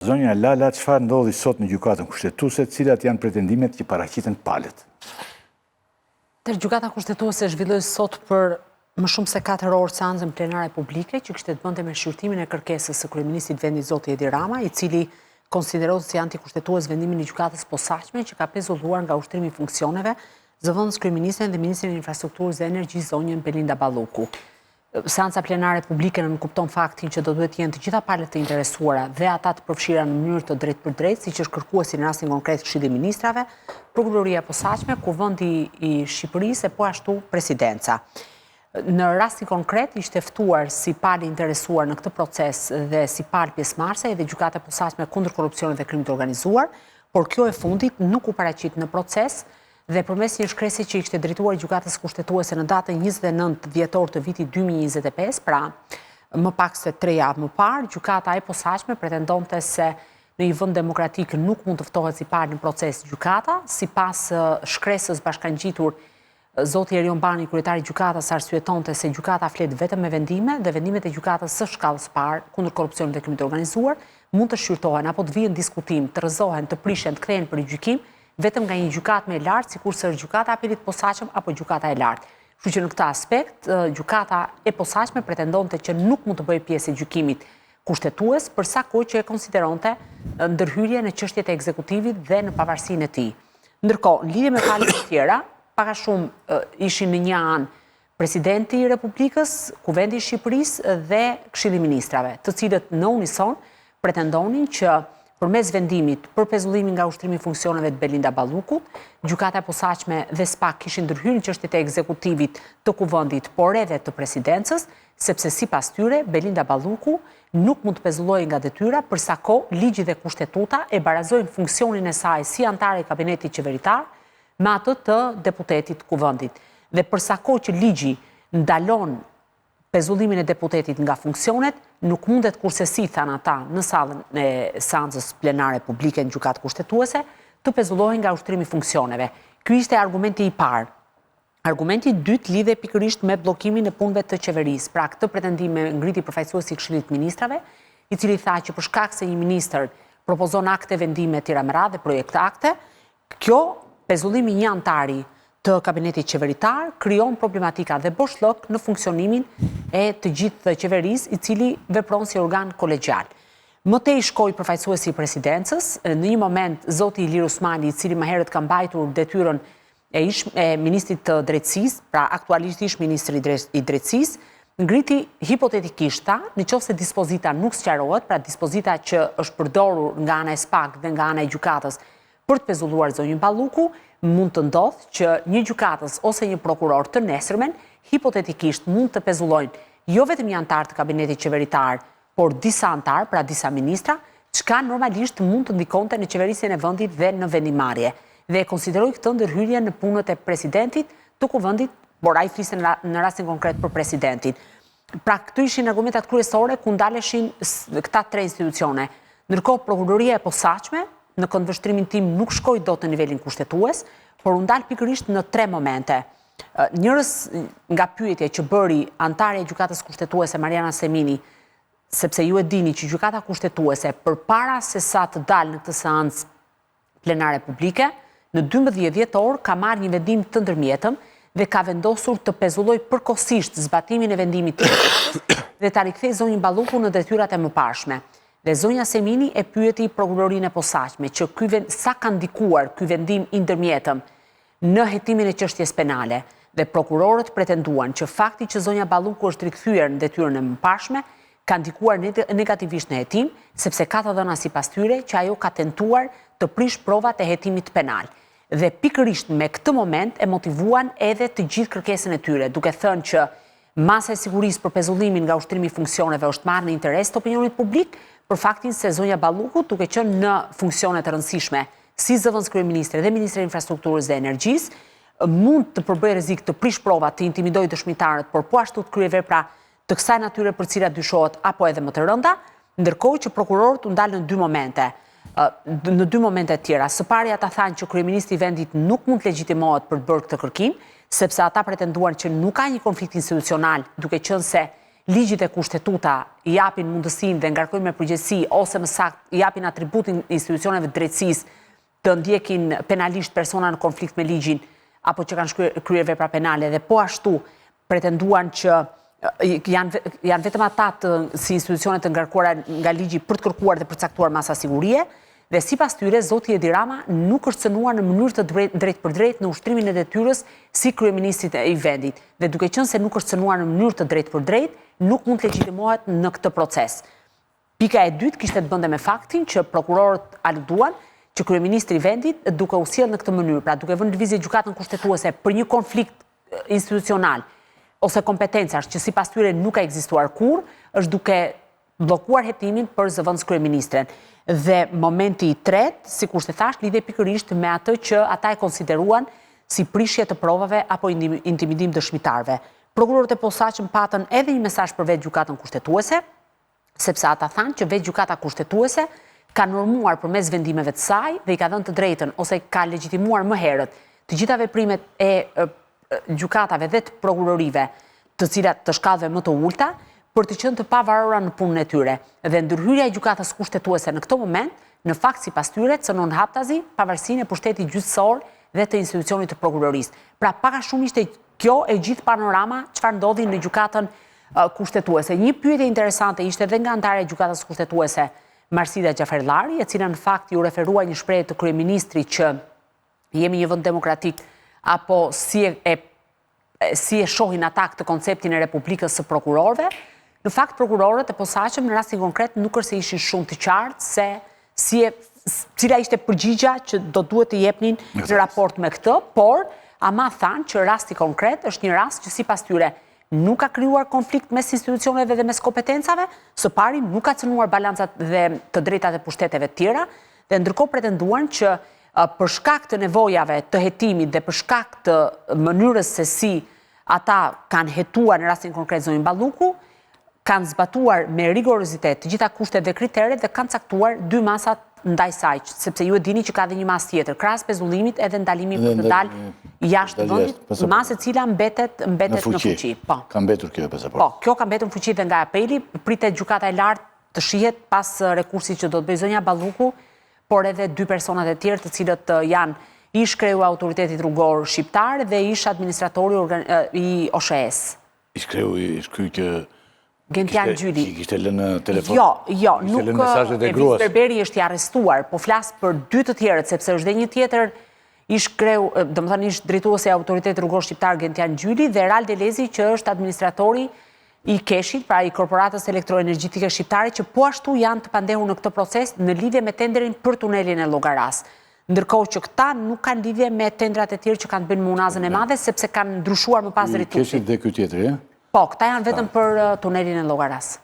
Zonja Lala, çfarë ndodhi sot në gjykatën kushtetuese, cilat janë pretendimet që paraqiten palët? Gjykata kushtetuese zhvilloi sot për më shumë se 4 orë seancën plenare publike që kishte të bënte me shqyrtimin e kërkesës së kryeministit vendit zoti Edi Rama, i cili konsiderohet si antikushtetues vendimin e gjykatës posaçme që ka pezulluar nga ushtrimi i funksioneve zëvendës kryeministrin dhe ministrin e infrastrukturës dhe energjisë zonjën Belinda Balluku. Seanca plenare publike në kupton faktin që do duhet jenë të gjitha palët të interesuara dhe ata të përfshira në mënyrë të drejtë për drejtë, siç është kërkuesi në rastin konkret Këshilli i Ministrave, Prokuroria e Posaçme, Kuvendi i Shqipërisë e po ashtu Presidenca. Në rastin konkret ishte ftuar si palë interesuar në këtë proces dhe si palë pjesëmarrëse edhe Gjykata e Posaçme kundër korrupsionit dhe krimit të organizuar, por kjo e fundit nuk u paraqit në proces dhe përmes një shkresje që i kishte drejtuar Gjykatës kushtetuese në datën 29 dhjetor të vitit 2025, pra më pak se 3 javë më parë, Gjykata e Posaçme pretendonte se në një vend demokratik nuk mund të ftohet si palë në proces gjykata, sipas shkresës bashkangjitur zoti Erion Bani, kryetari i gjykatës, arsyetonte se gjykata flet vetëm me vendime dhe vendimet e gjykatës së shkallës parë kundër korrupsionit dhe krimit të organizuar mund të shqyrtohen apo të vijnë diskutim, të rrëzohen, të prishen, të kthehen për gjykim vetëm nga një gjykatë më e lartë, sikurse është gjykata e apelit posaçëm apo gjykata e lartë. Kështu që në këtë aspekt, gjykata e posaçme pretendonte që nuk mund të bëjë pjesë e gjykimit kushtetues, për sa kohë që e konsideronte ndërhyrje në çështjet e ekzekutivit dhe në pavarësinë e tij. Ndërkohë, në lidhje me palët e tjera, pak a shumë ishin në një anë Presidenti i Republikës, Kuvendi i Shqipërisë dhe Këshilli i Ministrave, të cilët në unison pretendonin që përmes vendimit për pezullimin nga ushtrimi i funksioneve të Belinda Ballukut, Gjykata e Posaçme dhe SPAK kishin ndërhyrë në çështjet e ekzekutivit të Kuvendit, por edhe të Presidencës, sepse sipas tyre Belinda Balluku nuk mund të pezullohej nga detyra përsa kohë ligji dhe kushtetuta e barazojnë funksionin e saj si antare e kabinetit qeveritar me atë të deputetit Kuvendit. Dhe përsa kohë që ligji ndalon pezullimin e deputetit nga funksionet, nuk mundet kursesi, thanë ata, në sallën e seancës plenare publike në gjykatë kushtetuese, të pezullohen nga ushtrimi i funksioneve. Ky ishte argumenti i parë. Argumenti i dytë lidhe pikërisht me bllokimin e punëve të qeverisë. Pra, këtë pretendim e ngriti përfaqësuesi i Këshillit të Ministrave, i cili tha që për shkak se një ministër propozon akte vendime tjera me radhë dhe projekte akte, kjo pezullimi një antari të kabinetit qeveritar krijon problematika dhe boshllok në funksionimin e të gjithë qeverisë, i cili vepron si organ kolegjial. Më tej shkoi përfaqësuesi i Presidencës, në një moment zoti Ilir Usmani, i cili më herët ka mbajtur detyrën e ministrit të drejtësisë, pra aktualisht ish ministri i drejtësisë, ngriti hipotetikisht ta, nëse dispozita nuk sqarohet, pra dispozita që është përdorur nga ana e SPAK dhe nga ana e gjykatës për të pezulluar zonjën Balluku, mund të ndodhë që një gjykatës ose një prokuror të nesërmen hipotetikisht mund të pezullojnë jo vetëm një antar të kabinetit qeveritar, por disa antar, pra disa ministra, çka normalisht mund të ndikonte në qeverisjen e vendit dhe në vendimarrje. Dhe e konsideroi këtë ndërhyrje në punët e presidentit të Kuvendit, por ai fliste në rastin konkret për presidentin. Pra, këto ishin argumentat kryesore ku ndaleshin këta 3 institucione. Ndërkohë, Prokuroria e Posaçme në këndvështrimin tim nuk shkoi dot në nivelin kushtetues, por u ndal pikërisht në 3 momente. Njërës nga pyetje që bëri antare e gjykatës kushtetuese Mariana Semini, sepse ju e dini që gjykata kushtetuese përpara se sa të dalë në këtë seancë plenare publike, në 12 dhjetor ka marrë një vendim të ndërmjetëm dhe ka vendosur të pezullojë përkohësisht zbatimin e vendimit të dhe ta rikthejë zonjën Balluku në detyrat e mëparshme. Dhe zonja Semini e pyeti Prokurorinë e Posaçme që sa ka ndikuar ky vendim i ndërmjetëm në hetimin e çështjes penale, dhe prokurorët pretenduan që fakti që zonja Balluku është rikthyer në detyrën e mëparshme ka ndikuar negativisht në hetim, sepse ka të dhëna sipas tyre që ajo ka tentuar të prish provat e hetimit penal. Dhe pikërisht me këtë moment e motivuan edhe të gjithë kërkesën e tyre, duke thënë që masa e sigurisë për pezullimin nga ushtrimi i funksioneve është marrë në interes të opinionit publik, për faktin se zonja Balluku, duke qenë në funksione të rëndësishme si zëvendës kryeministre dhe ministre e infrastrukturës dhe energjisë, mund të përbëjë rrezik të prish provat, të intimidojë dëshmitarët, por po ashtu të kryejë vepra të kësaj natyre për cilat dyshohet apo edhe më të rënda, ndërkohë që prokurorët u ndalën në 2 momente. Në 2 momente të tjera. Së pari ata thanë që kryeministri i vendit nuk mund të legjitimohet për të bërë këtë kërkim, sepse ata pretenduan që nuk ka një konflikt institucional, duke qenë se ligjit e kushtetuta i japin mundësinë dhe ngarkojnë me përgjegjësi ose më saktë i japin atributin institucioneve drejtësisë të ndjekin penalisht persona në konflikt me ligjin apo që kanë kryer vepra penale dhe po ashtu pretenduan që janë vetëm ata si institucionet të ngarkuara nga ligji për të kërkuar dhe përcaktuar masa sigurie, dhe sipas tyre zoti Edi Rama nuk është cënuar në mënyrë të drejtë për drejtë në ushtrimin e detyrës si kryeministrit i vendit. Dhe duke qenë se nuk është cënuar në mënyrë të drejtë për drejtë, nuk mund të legjitimohet në këtë proces. Pika e dytë kishte të bënte me faktin që prokurorët aluduan që kryeministri i vendit duke u sjellë në këtë mënyrë, pra duke vënë në lëvizje gjykatën kushtetuese për një konflikt institucional ose kompetencash që sipas tyre nuk ka ekzistuar kurrë, është duke bllokuar hetimin për zëvendës kryeministren. Dhe momenti i tretë, sikur se thash, lidhe pikërisht me atë që ata e konsideruan si prishje të provave apo intimidim dëshmitarëve. Prokurorët e posaçëm patën edhe një mesazh për vetë gjykatën kushtetuese, sepse ata thanë që vetë gjykata kushtetuese ka normuar përmes vendimeve të saj dhe i ka dhënë të drejtën ose ka legjitimuar më herët të gjitha veprimet e gjykatave dhe të prokurorive, të cilat të shkallëve më të ulta, për të qenë të pavarura në punën e tyre. Dhe ndërhyrja e gjykatës kushtetuese në këtë moment, në fakt sipas tyre, cënon haptazi pavarësinë e pushtetit gjyqësor dhe të institucionit të prokurorisë. Pra pak a shumë ishte kjo e gjithë panorama çfarë ndodhi në gjykatën kushtetuese. Një pyetje interesante ishte edhe nga antarja e gjykatës kushtetuese, Marsida Xhaferllari, e cila në fakt ju referua një shprehje të kryeministrit që jemi një vend demokratik apo si e shohin ata këtë konceptin e Republikës së prokurorëve. Në fakt, prokurorët e posaçëm në rastin konkret nuk është se ishin shumë të qartë se cila ishte përgjigja që do duhet të jepnin në raport me këtë, por ama thanë që rasti konkret është një rast që sipas tyre nuk ka krijuar konflikt mes institucioneve dhe mes kompetencave, së pari nuk ka cënuar balancat dhe të drejtat e pushteteve të tjera, dhe ndërkohë pretenduan që për shkak të nevojave të hetimit dhe për shkak të mënyrës se si ata kanë hetuar në rastin konkret zonin Balluku, kanë zbatuar me rigorozitet të gjitha kushtet dhe kriteret dhe kanë caktuar dy masat ndaj saj, sepse ju e dini që ka dhe një mas tjetër, krahas pezullimit edhe ndalimi për të dalë jashtë vendit, masë e cila mbetet në fuqi. Ka mbetur kjo pasaport. Po, kjo ka mbetur në fuqi dhe nga apeli, pritet gjykata e lartë të shihet pas rekursit që do të bëjë zonja Balluku, por edhe dy personat e tjerë të cilët janë ish kreu autoritetit rrugor shqiptar dhe ish administratori i OSHE-s. Ish kreu që Gentian Gjyli. Që kishte lënë në telefon? Jo, nuk Evis Berberi është i arrestuar, po flas për dy të tjerët, sepse është dhe një tjetër ish kreu, domethënë ish drejtuesi i autoritetit rrugor shqiptar Gentian Gjyli dhe Ral Delezi që është administratori i Keshit, pra i korporatës elektroenergjitike shqiptare, që po ashtu janë të pandehur në këtë proces në lidhje me tenderin për tunelin e Llogaras. Ndërkohë që këta nuk kanë lidhje me tendrat e tjerë që kanë bën munazën e madhe, sepse kanë ndryshuar më pas drejtuesit. Keshit dhe ky tjetri, Po, këta janë vetëm për tunelin e Llogaras.